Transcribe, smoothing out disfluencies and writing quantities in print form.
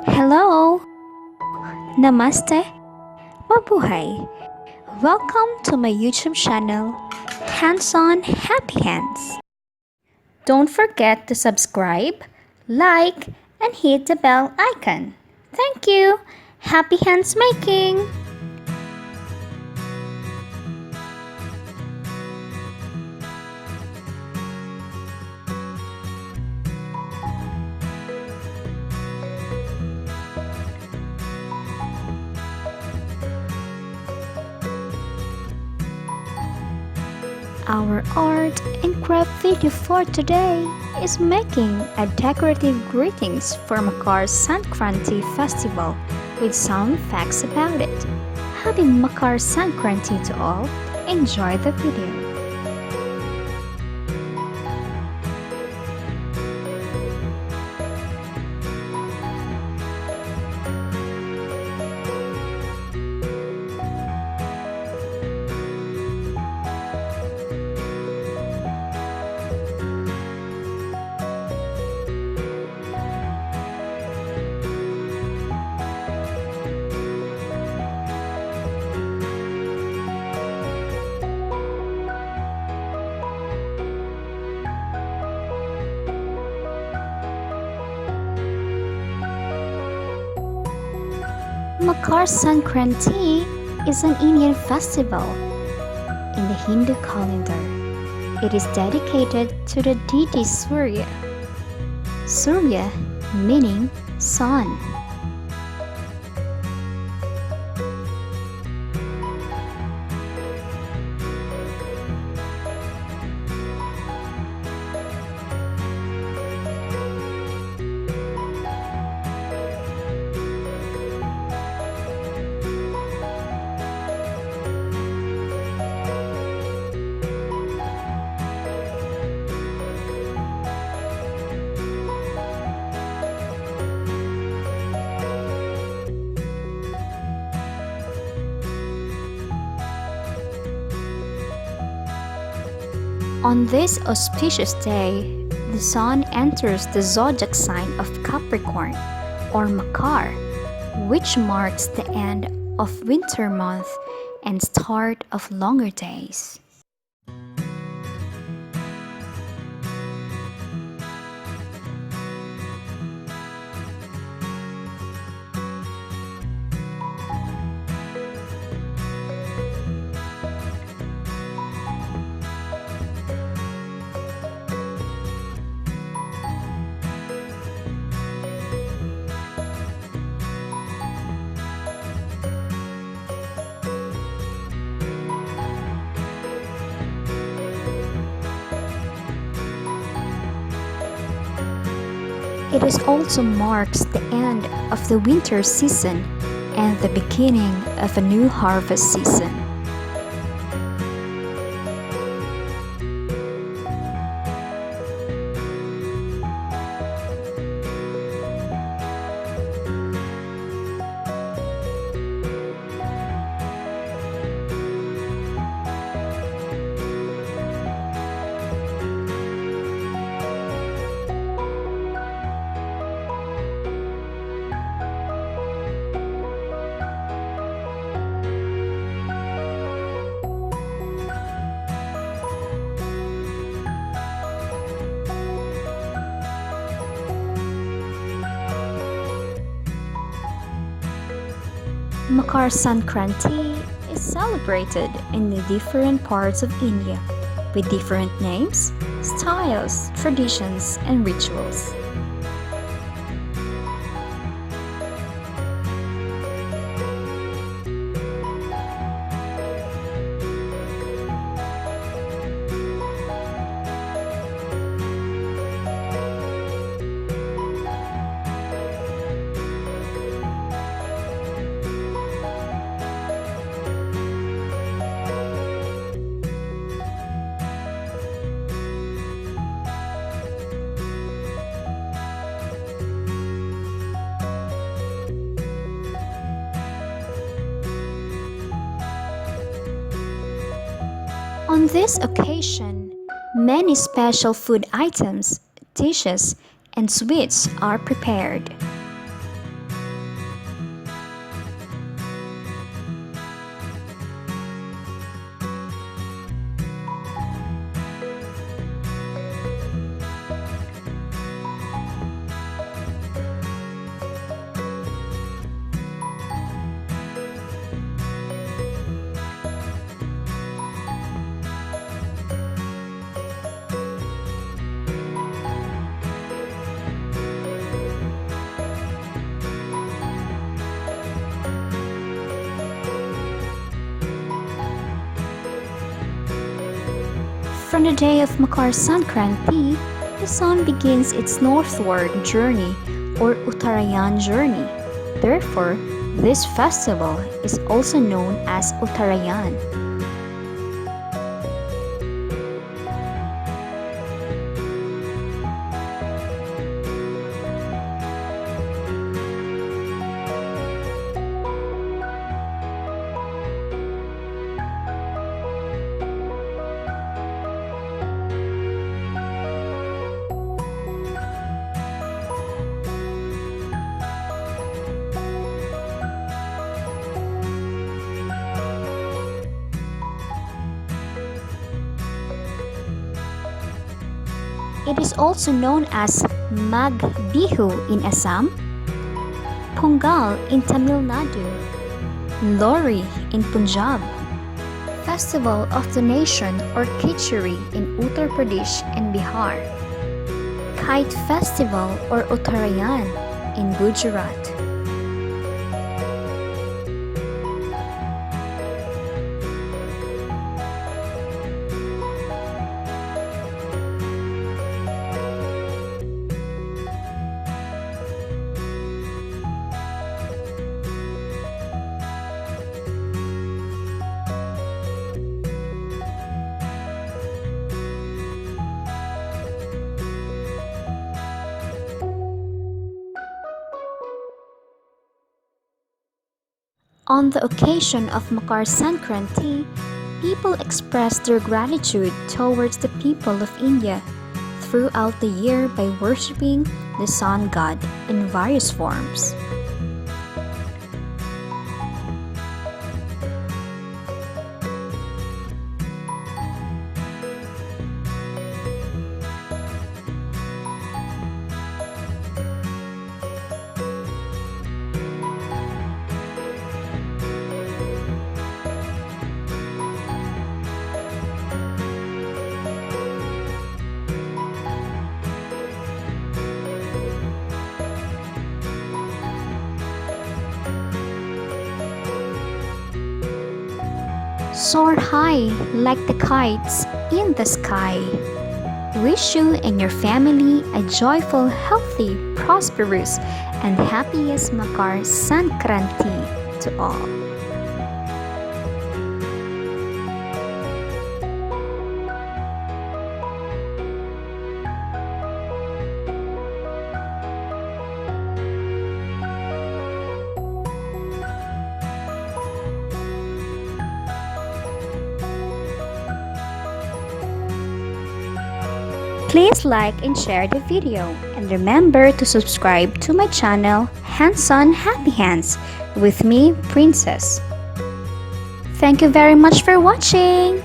Hello! Namaste! Mabuhay! Welcome to my YouTube channel, Hands On Happy Hands. Don't forget to subscribe, like, and hit the bell icon. Thank you! Happy hands making! Our art and craft video for today is making a decorative greetings for Makar Sankranti Festival with some facts about it. Happy Makar Sankranti to all. Enjoy the video. Makar Sankranti is an Indian festival in the Hindu calendar. It is dedicated to the deity Surya. Surya meaning sun. On this auspicious day, the sun enters the zodiac sign of Capricorn or Makar, which marks the end of winter month and start of longer days. It is also marks the end of the winter season and the beginning of a new harvest season. Makar Sankranti is celebrated in the different parts of India with different names, styles, traditions, and rituals. On this occasion, many special food items, dishes, and sweets are prepared. From the day of Makar Sankranti, the sun begins its northward journey or Uttarayan journey. Therefore, this festival is also known as Uttarayan. It is also known as Mag Bihu in Assam, Pongal in Tamil Nadu, Lhori in Punjab, Festival of the Nation or Kichiri in Uttar Pradesh and Bihar, Kite Festival or Uttarayan in Gujarat. On the occasion of Makar Sankranti, people express their gratitude towards the people of India throughout the year by worshipping the sun god in various forms. Soar high like the kites in the sky. Wish you and your family a joyful, healthy, prosperous, and happiest Makar Sankranti to all. Please like and share the video, and remember to subscribe to my channel Hands on Happy Hands with me, Princess. Thank you very much for watching!